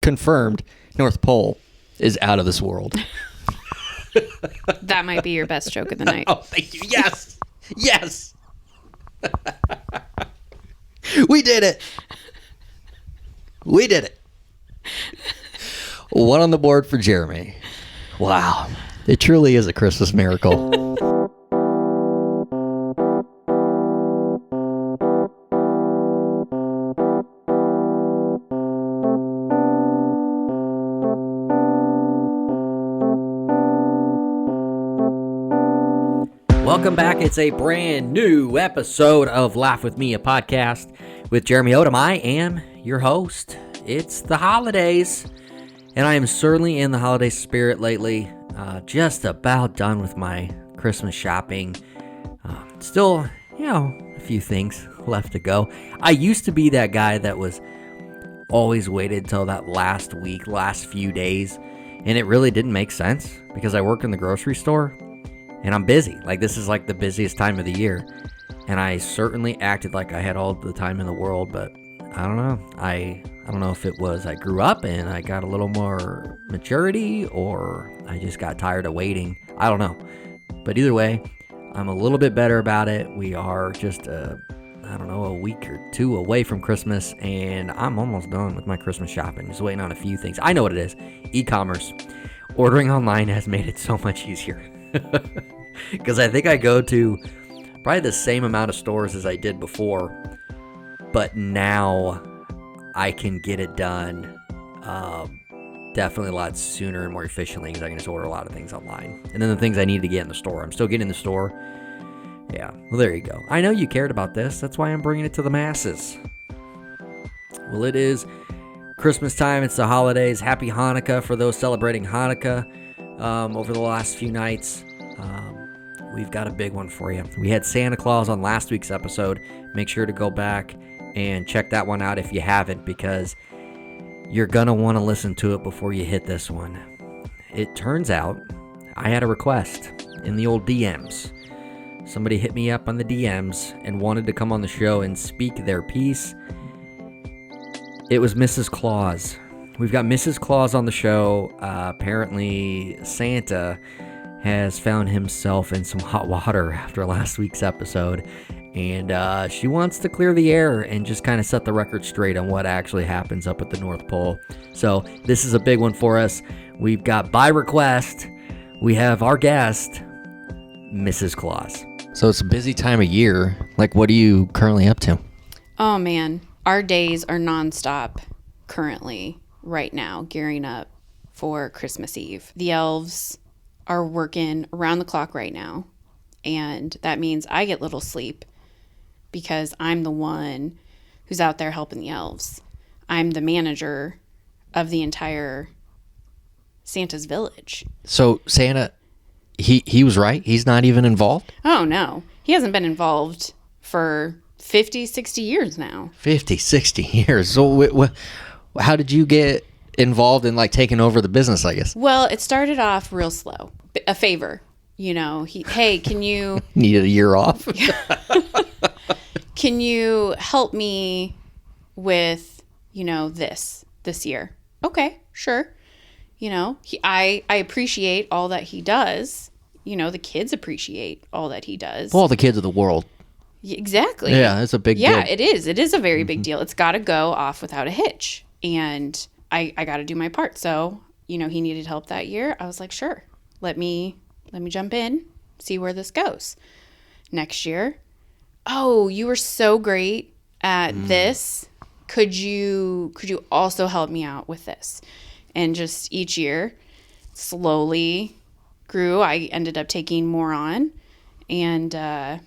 confirmed, North Pole is out of this world. That might be your best joke of the night. Oh, thank you. Yes. Yes. We did it. We did it. One on the board for Jeremy. Wow. It truly is a Christmas miracle. Welcome back. It's a brand new episode of Laugh With Me, a podcast with Jeremy Odom. I am your host. It's the holidays, and I am certainly in the holiday spirit lately. Just about done with my Christmas shopping. Still, a few things left to go. I used to be that guy that was always waited till that last week, last few days, and it really didn't make sense because I work in the grocery store. And I'm busy. Like, this is like the busiest time of the year. And I certainly acted like I had all the time in the world, but I don't know. I don't know if it was I grew up and I got a little more maturity, or I just got tired of waiting. I don't know. But either way, I'm a little bit better about it. We are just, a week or two away from Christmas, and I'm almost done with my Christmas shopping. Just waiting on a few things. I know what it is. E-commerce. Ordering online has made it so much easier. Because I think I go to probably the same amount of stores as I did before, but now I can get it done definitely a lot sooner and more efficiently because I can just order a lot of things online. And then the things I need to get in the store, I'm still getting in the store. Yeah, well, there you go. I know you cared about this. That's why I'm bringing it to the masses. Well, it is Christmas time. It's the holidays. Happy Hanukkah for those celebrating Hanukkah. Over the last few nights, we've got a big one for you. We had Santa Claus on last week's episode. Make sure to go back and check that one out if you haven't, because you're going to want to listen to it before you hit this one. It turns out I had a request in the old DMs. Somebody hit me up on the DMs and wanted to come on the show and speak their piece. It was Mrs. Claus. We've got Mrs. Claus on the show. Apparently, Santa has found himself in some hot water after last week's episode, and she wants to clear the air and just kind of set the record straight on what actually happens up at the North Pole. So this is a big one for us. We've got, by request, we have our guest, Mrs. Claus. So it's a busy time of year. Like, what are you currently up to? Oh, man. Our days are nonstop currently. Right now, gearing up for Christmas Eve. The elves are working around the clock right now, and that means I get little sleep because I'm the one who's out there helping the elves. I'm the manager of the entire Santa's village. So Santa, he was right? He's not even involved? Oh, no. He hasn't been involved for 50, 60 years now. 50, 60 years. So how did you get involved in, like, taking over the business, I guess? Well, it started off real slow. A favor. Hey, can you... Needed a year off? Can you help me with, this year? Okay, sure. I appreciate all that he does. The kids appreciate all that he does. Well, the kids of the world. Exactly. Yeah, it's a big deal. Yeah, it is. It is a very big deal. It's got to go off without a hitch. And I got to do my part. So, he needed help that year. I was like, sure, let me jump in, see where this goes. Next year, oh, you were so great at this. Could you also help me out with this? And just each year slowly grew. I ended up taking more on. And, I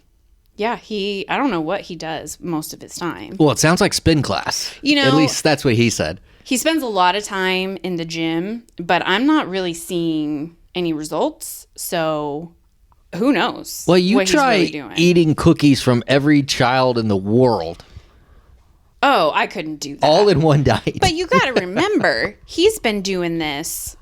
don't know what he does most of his time. Well, it sounds like spin class. At least that's what he said. He spends a lot of time in the gym, but I'm not really seeing any results. So who knows? Well, you what try he's really doing. Eating cookies from every child in the world. Oh, I couldn't do that. All in one diet. But you got to remember, he's been doing this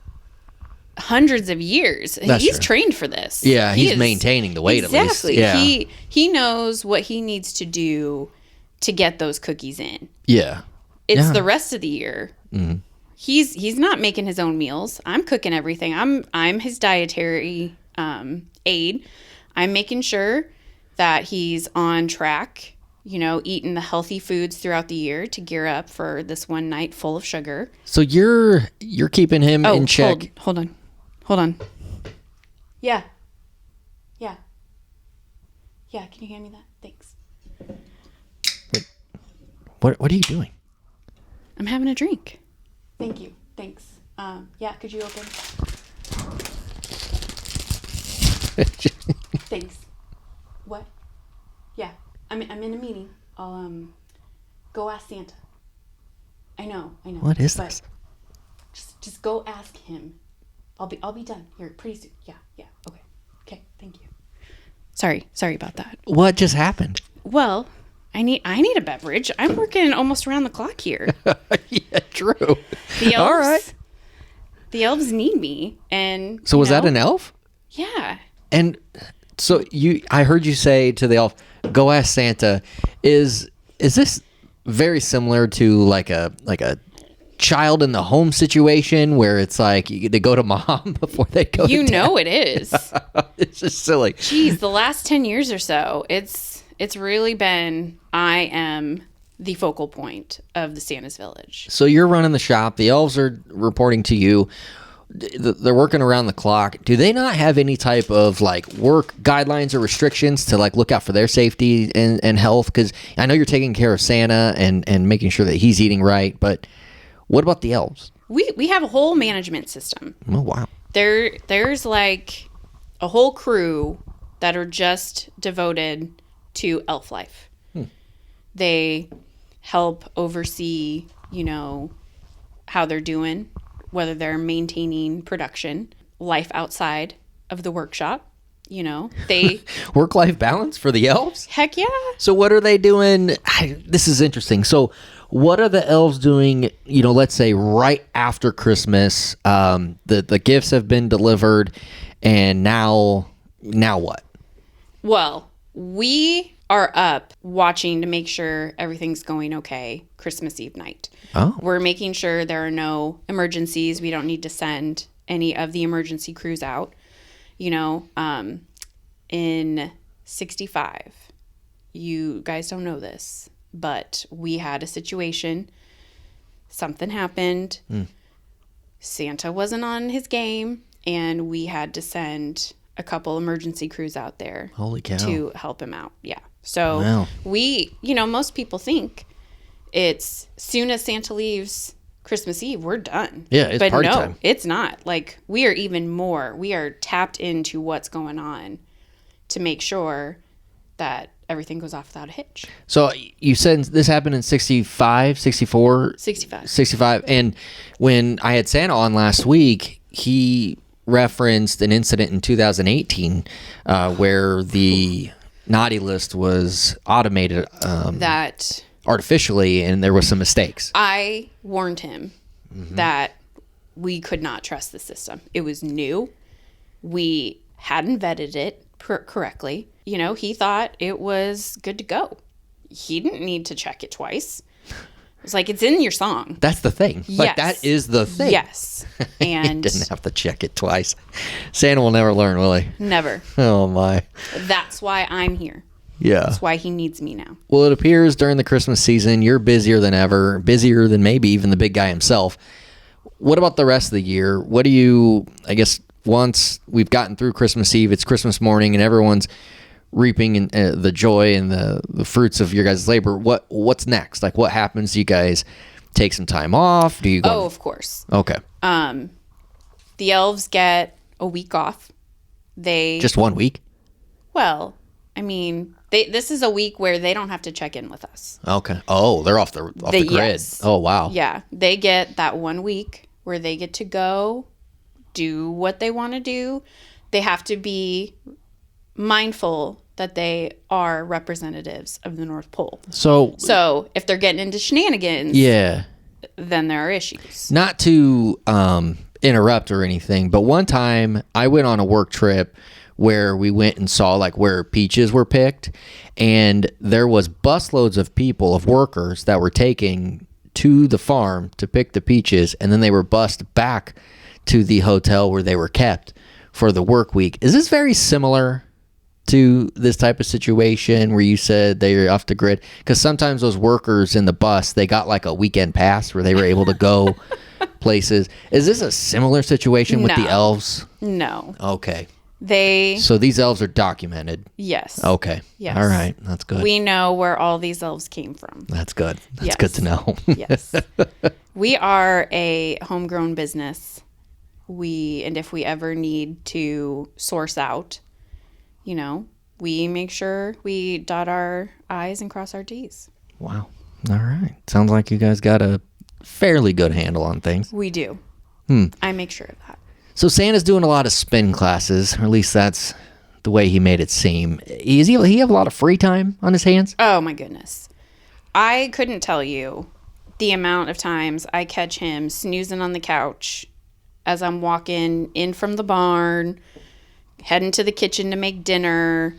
hundreds of years. He's trained for this. Yeah, he's maintaining the weight exactly. at least. Yeah. He knows what he needs to do to get those cookies in. Yeah. It's the rest of the year. Mm-hmm. he's not making his own meals. I'm cooking everything. I'm his dietary aid. I'm making sure that he's on track, eating the healthy foods throughout the year to gear up for this one night full of sugar. So you're keeping him in check. Hold on. Yeah. Can you hand me that? Thanks. Wait, what are you doing? I'm having a drink. Thank you. Thanks. Could you open? Thanks. What? Yeah, I'm in a meeting. I'll go ask Santa. I know. What is this? Just go ask him. I'll be done here pretty soon. Yeah. Okay. Thank you. Sorry about that. What just happened? Well, I need a beverage. I'm working almost around the clock here. Yeah, true. All right. The elves need me, and so was that an elf? Yeah. And so I heard you say to the elf, "Go ask Santa." Is this very similar to like a child in the home situation where it's like they go to mom before they go to dad? It is. It's just silly. Jeez, the last 10 years or so, it's really been, I am the focal point of the Santa's Village. So you're running the shop. The elves are reporting to you. They're working around the clock. Do they not have any type of like work guidelines or restrictions to like look out for their safety and health? Because I know you're taking care of Santa and making sure that he's eating right, but what about the elves? We have a whole management system. Oh, wow. There's like a whole crew that are just devoted to elf life. They help oversee, how they're doing, whether they're maintaining production, life outside of the workshop. They Work-life balance for the elves? Heck yeah. So what are they doing? This is interesting. So what are the elves doing, let's say right after Christmas? The gifts have been delivered, and now what? Well, we are up watching to make sure everything's going okay Christmas Eve night. Oh. We're making sure there are no emergencies. We don't need to send any of the emergency crews out. In 65, you guys don't know this, but we had a situation. Something happened. Santa wasn't on his game, and we had to send a couple emergency crews out there. Holy cow. To help him out. Yeah. So wow. We, most people think it's soon as Santa leaves Christmas Eve, we're done. Yeah, it's party time. It's not. Like, we are even more. We are tapped into what's going on to make sure that everything goes off without a hitch. So you said this happened in 65, 64? 65. 65. And when I had Santa on last week, he referenced an incident in 2018 where the naughty list was automated that artificially, and there was some mistakes. I warned him that we could not trust the system. It was new. We hadn't vetted it correctly. He thought it was good to go. He didn't need to check it twice. It's like, it's in your song. That's the thing. Like, that is the thing. Yes. And he didn't have to check it twice. Santa will never learn, will he? Never. Oh, my. That's why I'm here. Yeah. That's why he needs me now. Well, it appears during the Christmas season, you're busier than ever, busier than maybe even the big guy himself. What about the rest of the year? What do you, I guess, once we've gotten through Christmas Eve, it's Christmas morning, and everyone's reaping the joy and the fruits of your guys' labor. What's next? Like, what happens? Do you guys take some time off? Do you go? Oh, of course. Okay. The elves get a week off. They just 1 week? Well, I mean, this is a week where they don't have to check in with us. Okay. Oh, they're off the grid. Yes. Oh, wow. Yeah. They get that 1 week where they get to go do what they want to do. They have to be mindful that they are representatives of the North Pole. So if they're getting into shenanigans, yeah, then there are issues. Not to interrupt or anything, but one time I went on a work trip where we went and saw like where peaches were picked, and there was busloads of people, of workers that were taking to the farm to pick the peaches, and then they were bused back to the hotel where they were kept for the work week. Is this very similar to this type of situation where you said they're off the grid? Because sometimes those workers in the bus, they got like a weekend pass where they were able to go places. Is this a similar situation with the elves? No. Okay. So these elves are documented. Yes. Okay. Yes. All right. That's good. We know where all these elves came from. That's good. That's good to know. Yes. We are a homegrown business. And if we ever need to source out, we make sure we dot our I's and cross our T's. Wow. All right. Sounds like you guys got a fairly good handle on things. We do. I make sure of that. So Santa's doing a lot of spin classes, or at least that's the way he made it seem. Does he have a lot of free time on his hands? Oh, my goodness. I couldn't tell you the amount of times I catch him snoozing on the couch as I'm walking in from the barn, heading to the kitchen to make dinner.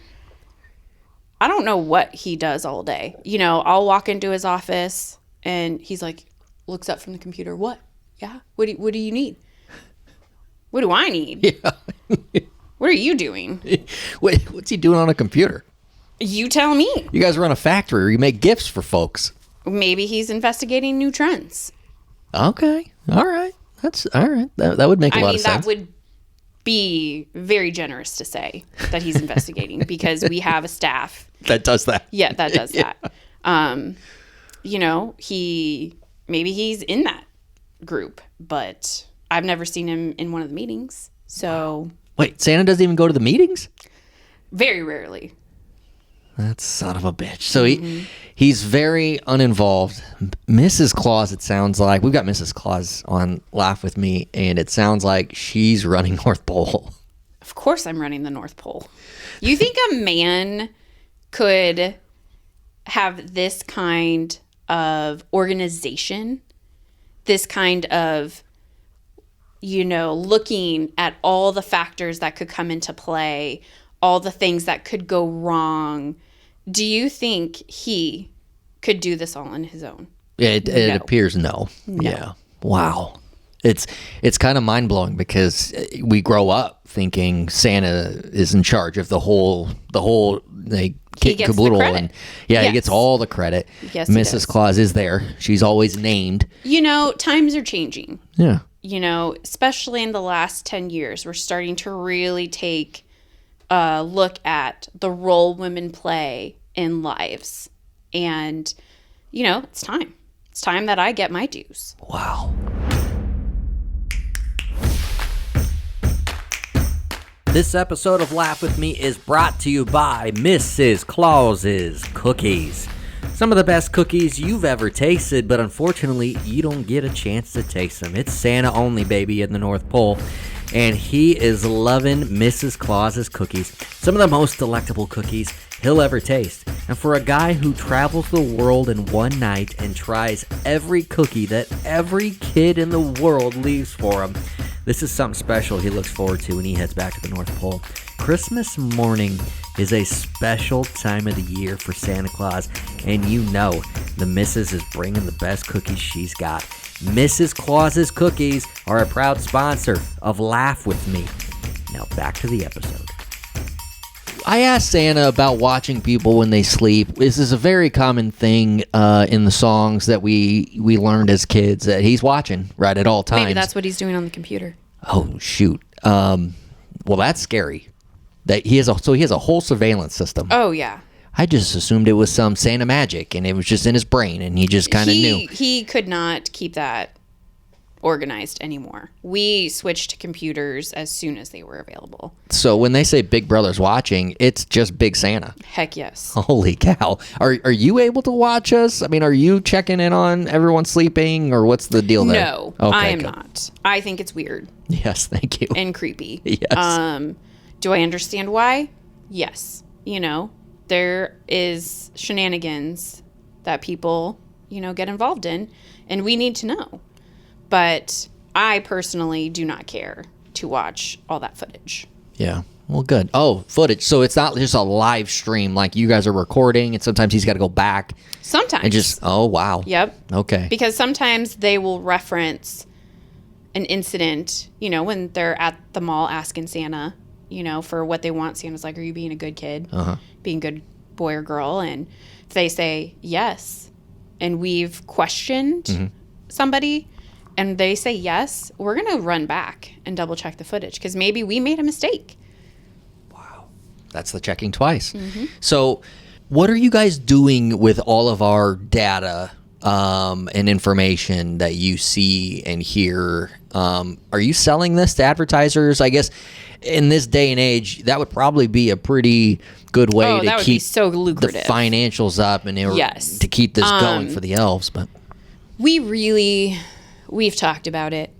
I don't know what he does all day. I'll walk into his office and he's like, looks up from the computer. What? Yeah? What do you need? What do I need? Yeah. What are you doing? Wait, what's he doing on a computer? You tell me. You guys run a factory or you make gifts for folks. Maybe he's investigating new trends. Okay. All right. That's all right. That would make a lot of sense. That would be very generous to say that he's investigating because we have a staff that does that. Yeah, that does that. Maybe he's in that group, but I've never seen him in one of the meetings. So wait, Santa doesn't even go to the meetings? Very rarely. That son of a bitch. So he's very uninvolved. Mrs. Claus, it sounds like. We've got Mrs. Claus on Laugh With Me, and it sounds like she's running North Pole. Of course I'm running the North Pole. You think a man could have this kind of organization, this kind of, looking at all the factors that could come into play, all the things that could go wrong? Do you think he could do this all on his own? It appears no. Yeah. Wow. It's kind of mind-blowing because we grow up thinking Santa is in charge of the whole kit and caboodle, and he gets all the credit. Yes, Mrs. Claus is there. She's always named. Times are changing. Yeah. Especially in the last 10 years, we're starting to really take a look at the role women play in lives. And, it's time. It's time that I get my dues. Wow. This episode of Laugh With Me is brought to you by Mrs. Claus's Cookies. Some of the best cookies you've ever tasted, but unfortunately, you don't get a chance to taste them. It's Santa only, baby, in the North Pole. And he is loving Mrs. Claus's cookies. Some of the most delectable cookies he'll ever taste. And for a guy who travels the world in one night and tries every cookie that every kid in the world leaves for him, this is something special he looks forward to when he heads back to the North Pole. Christmas morning is a special time of the year for Santa Claus, and the missus is bringing the best cookies she's got. Mrs. Claus's Cookies are a proud sponsor of Laugh With Me. Now back to the episode. I asked Santa about watching people when they sleep. This is a very common thing in the songs that we learned as kids, that he's watching right at all times. Maybe that's what he's doing on the computer. Oh, shoot. Well, that's scary. That he has a whole surveillance system. Oh, yeah. I just assumed it was some Santa magic, and it was just in his brain, and he just kind of knew. He could not keep that organized anymore. We switched to computers as soon as they were available. So when they say Big Brother's watching, it's just Big Santa. Heck yes. Holy cow. Are you able to watch us? I mean, are you checking in on everyone sleeping, or what's the deal there? No, okay, I am not. I think it's weird. Yes, thank you. And creepy. Yes. Do I understand why? Yes. There is shenanigans that people, get involved in, and we need to know. But I personally do not care to watch all that footage. Yeah. Well, good. Oh, footage. So it's not just a live stream like you guys are recording, and sometimes he's got to go back. Sometimes. And just, oh, wow. Yep. Okay. Because sometimes they will reference an incident, when they're at the mall asking Santa, for what they want. Santa's like, are you being a good kid? Being a good boy or girl? And if they say yes, and we've questioned somebody, and they say yes, we're going to run back and double check the footage because maybe we made a mistake. Wow. That's the checking twice. So what are you guys doing with all of our data and information that you see and hear? Are you selling this to advertisers? I guess in this day and age, that would probably be a pretty good way to keep so lucrative. The financials up and to keep this going for the elves. But we've talked about it.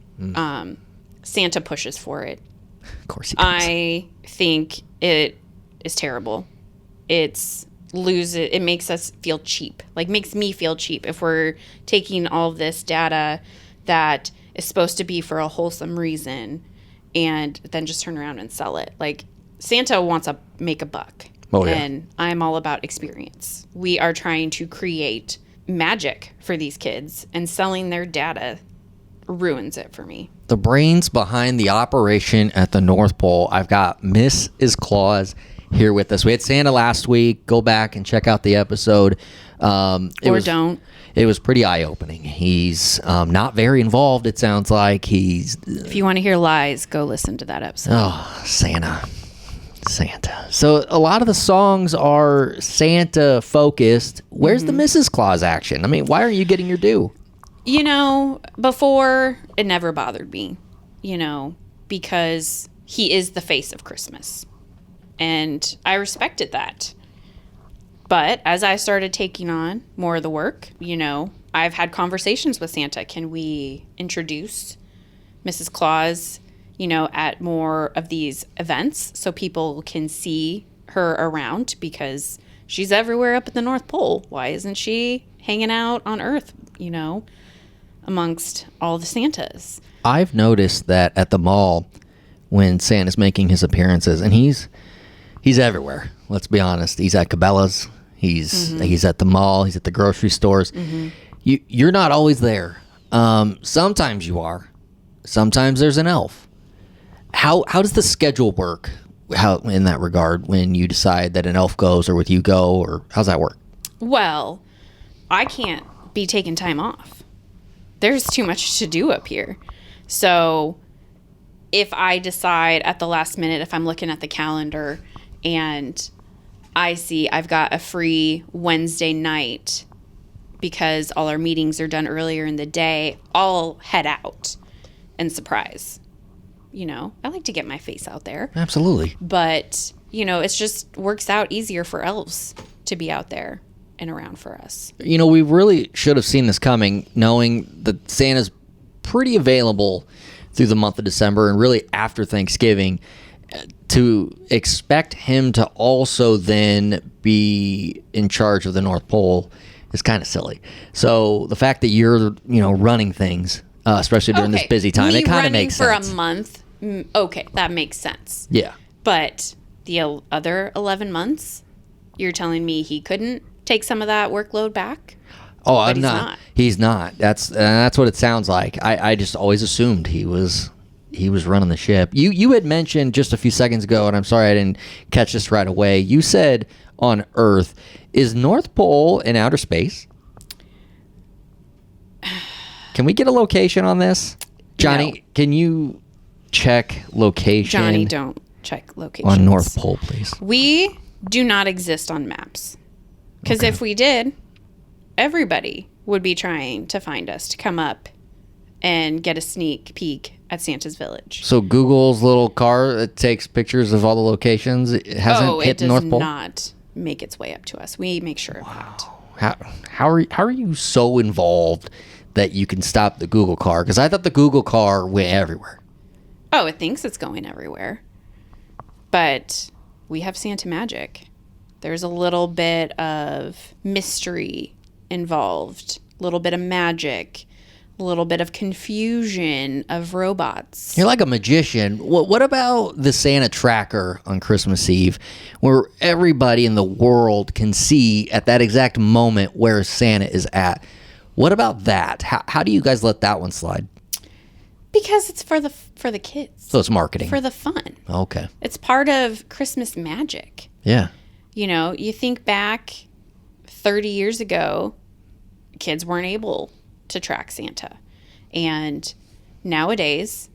Santa pushes for it. Of course he does. I think it is terrible. It makes us feel cheap. Like, makes me feel cheap if we're taking all of this data that is supposed to be for a wholesome reason and then just turn around and sell it. Like, Santa wants to make a buck. Oh, yeah. And I'm all about experience. We are trying to create magic for these kids, and selling their data ruins it for me. The brains behind the operation at the North Pole. I've got Mrs. Claus here with us. We had Santa last week. Go back and check out the episode. Don't. It was pretty eye-opening. He's not very involved, it sounds like. If you want to hear lies, go listen to that episode. Oh, Santa. So a lot of the songs are Santa-focused. Where's the Mrs. Claus action? I mean, why aren't you getting your due? Before, it never bothered me, because he is the face of Christmas. And I respected that. But as I started taking on more of the work, I've had conversations with Santa. Can we introduce Mrs. Claus, at more of these events so people can see her around? Because she's everywhere up at the North Pole. Why isn't she hanging out on Earth, amongst all the Santas? I've noticed that at the mall when Santa's making his appearances, and he's everywhere. Let's be honest. He's at Cabela's. He's at the mall. He's at the grocery stores. You're not always there. Sometimes you are. Sometimes there's an elf. How does the schedule work? How in that regard when you decide that an elf goes or with you go, or how's that work? Well, I can't be taking time off. There's too much to do up here. So if I decide at the last minute, if I'm looking at the calendar and I see I've got a free Wednesday night because all our meetings are done earlier in the day, I'll head out and surprise. I like to get my face out there. Absolutely. But, it just works out easier for elves to be out there and around for us. We really should have seen this coming, knowing that Santa's pretty available through the month of December and really after Thanksgiving. To expect him to also then be in charge of the North Pole is kind of silly. So the fact that you're, running things, especially during this busy time, it kind of makes sense. For a month, okay, that makes sense. Yeah. But the other 11 months, you're telling me he couldn't take some of that workload back? Oh, I'm not. He's not. That's what it sounds like. I just always assumed he was running the ship. You had mentioned just a few seconds ago, and I'm sorry I didn't catch this right away. You said on Earth. Is North Pole in outer space? Can we get a location on this? Johnny, No. Can you check location? Johnny, don't check locations. On North Pole, please. We do not exist on maps. Because if we did, everybody would be trying to find us to come up and get a sneak peek at Santa's village. So Google's little car that takes pictures of all the locations, it hasn't hit the North Pole? It does not make its way up to us. We make sure of that. How are you so involved that you can stop the Google car? Because I thought the Google car went everywhere. Oh, it thinks it's going everywhere. But we have Santa magic. There's a little bit of mystery involved, a little bit of magic, a little bit of confusion of robots. You're like a magician. What about the Santa tracker on Christmas Eve, where everybody in the world can see at that exact moment where Santa is at? What about that? How do you guys let that one slide? Because it's for the kids. So it's marketing. For the fun. Okay. It's part of Christmas magic. Yeah. You know, you think back 30 years ago, kids weren't able to track Santa. And nowadays,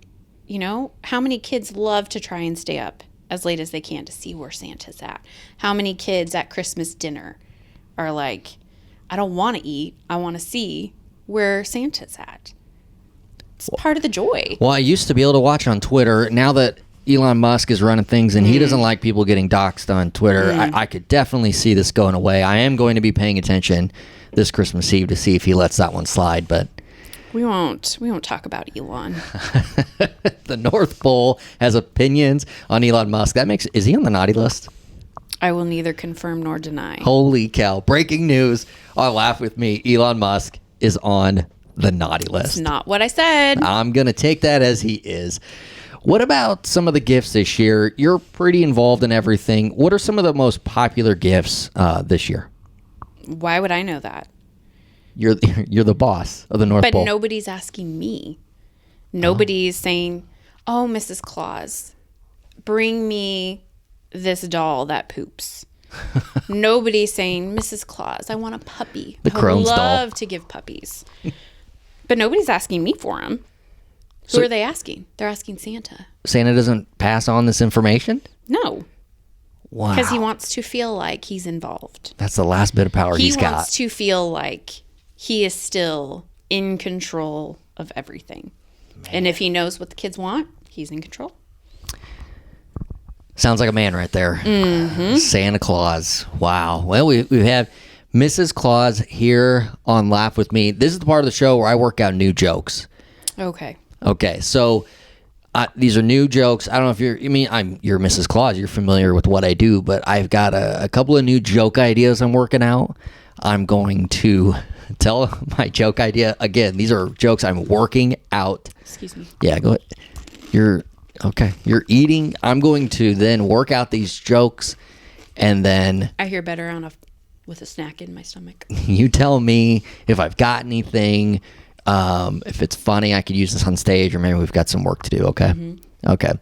you know, how many kids love to try and stay up as late as they can to see where Santa's at? How many kids at Christmas dinner are like, I don't want to eat, I want to see where Santa's at? It's part of the joy. Well, I used to be able to watch on Twitter. Now that Elon Musk is running things and he doesn't like people getting doxxed on Twitter, I could definitely see this going away. I am going to be paying attention this Christmas Eve to see if he lets that one slide, but we won't talk about Elon. The North Pole has opinions on Elon Musk. Is he on the naughty list? I will neither confirm nor deny. Holy cow. Breaking news. Oh, laugh with me. Elon Musk is on the naughty list. It's not what I said. I'm going to take that as he is. What about some of the gifts this year? You're pretty involved in everything. What are some of the most popular gifts this year? Why would I know that? You're the boss of the North Pole. But nobody's asking me. Nobody's saying, oh, Mrs. Claus, bring me this doll that poops. Nobody's saying, Mrs. Claus, I want a puppy. The Crohn's doll. I love to give puppies. But nobody's asking me for them. Who are they asking? They're asking Santa. Santa doesn't pass on this information? No. Wow. Because he wants to feel like he's involved. That's the last bit of power he's got. He wants to feel like he is still in control of everything. Man. And if he knows what the kids want, he's in control. Sounds like a man right there. Mm-hmm. Santa Claus. Wow. Well, we have Mrs. Claus here on Laugh With Me. This is the part of the show where I work out new jokes. Okay, so these are new jokes. I don't know if you're Mrs. Claus. You're familiar with what I do, but I've got a couple of new joke ideas I'm working out. I'm going to tell my joke idea. Again, these are jokes I'm working out. Excuse me. Yeah, go ahead. You're eating. I'm going to then work out these jokes, and then I hear better with a snack in my stomach. You tell me if I've got anything. If it's funny, I could use this on stage, or maybe we've got some work to do. Okay. Mm-hmm. Okay.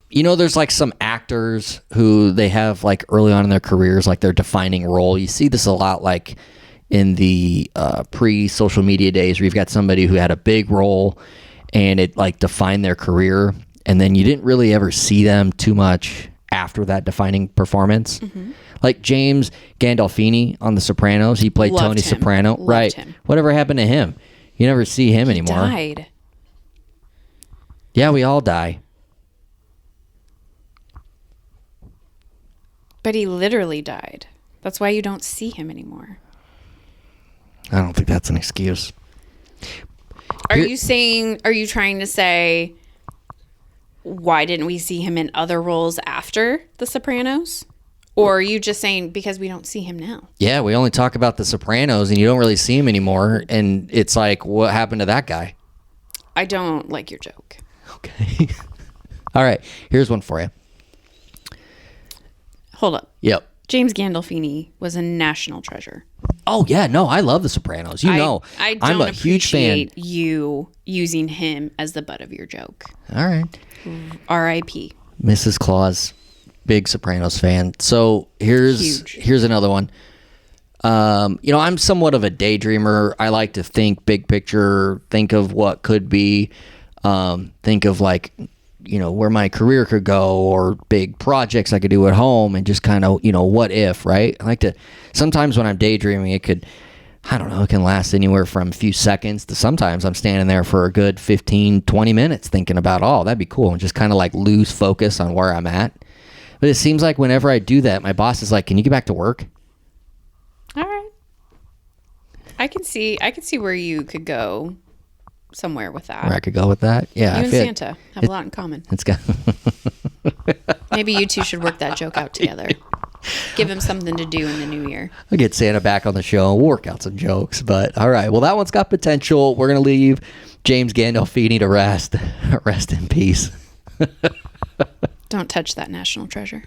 You know, there's like some actors who they have like early on in their careers, like their defining role. You see this a lot, like in the pre-social media days, where you've got somebody who had a big role and it like defined their career, and then you didn't really ever see them too much after that defining performance. Mm-hmm. Like James Gandolfini on The Sopranos, he played Tony Soprano. Right. Whatever happened to him? You never see him anymore. He died. Yeah, we all die. But he literally died. That's why you don't see him anymore. I don't think that's an excuse. Are you trying to say, why didn't we see him in other roles after The Sopranos? Or are you just saying because we don't see him now? Yeah, we only talk about The Sopranos and you don't really see him anymore. And it's like, what happened to that guy? I don't like your joke. Okay. All right. Here's one for you. Hold up. Yep. James Gandolfini was a national treasure. Oh, yeah. No, I love The Sopranos. I'm a huge fan. You using him as the butt of your joke. All right. R.I.P. Mrs. Claus. Big Sopranos fan. So here's another one. I'm somewhat of a daydreamer. I like to think big picture, think of what could be, think of like, where my career could go, or big projects I could do at home, and just kind of, what if, right? I like to, sometimes when I'm daydreaming, it can last anywhere from a few seconds to sometimes I'm standing there for a good 15, 20 minutes thinking about, that'd be cool, and just kind of like lose focus on where I'm at. But it seems like whenever I do that, my boss is like, "Can you get back to work?" All right. I can see where you could go somewhere with that. Where I could go with that? Yeah. You and Santa have a lot in common. It's got. Maybe you two should work that joke out together. Give him something to do in the new year. I'll get Santa back on the show and work out some jokes. But all right. Well, that one's got potential. We're going to leave James Gandolfini to rest. Rest in peace. Don't touch that national treasure.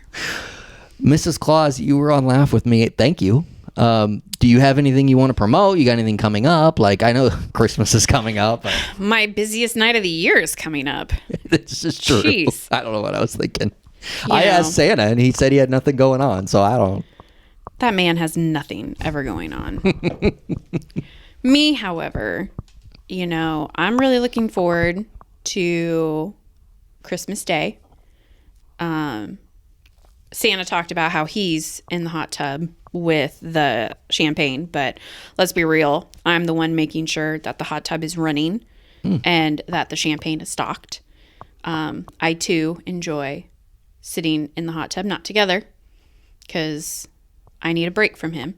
Mrs. Claus, you were on Laugh With Me. Thank you. Do you have anything you want to promote? You got anything coming up? Like, I know Christmas is coming up. My busiest night of the year is coming up. This is true. Jeez. I don't know what I was thinking. I asked Santa, and he said he had nothing going on, so I don't. That man has nothing ever going on. Me, however, I'm really looking forward to Christmas Day. Santa talked about how he's in the hot tub with the champagne, but let's be real. I'm the one making sure that the hot tub is running and that the champagne is stocked. I, too, enjoy sitting in the hot tub, not together, because I need a break from him.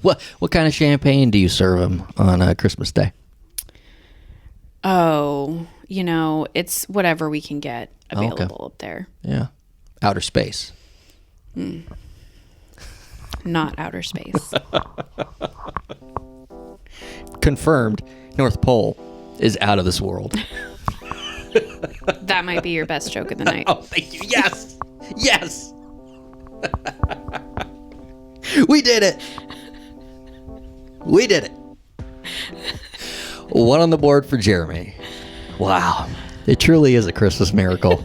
What kind of champagne do you serve him on Christmas Day? Oh, it's whatever we can get available up there. Yeah. Outer space. Not outer space. Confirmed, North Pole is out of this world. That might be your best joke of the night. Oh, thank you. Yes. Yes. We did it. We did it. One on the board for Jeremy. Wow. It truly is a Christmas miracle.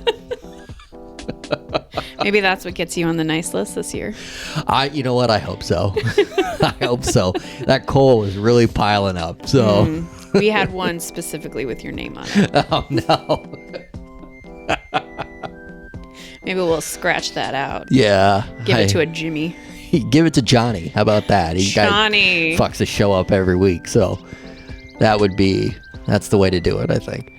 Maybe that's what gets you on the nice list this year. You know what? I hope so. I hope so. That coal was really piling up. So we had one specifically with your name on it. Oh no. Maybe we'll scratch that out. Yeah. Give it to a Jimmy. Give it to Johnny. How about that? Johnny fucks the show up every week. So that's the way to do it, I think.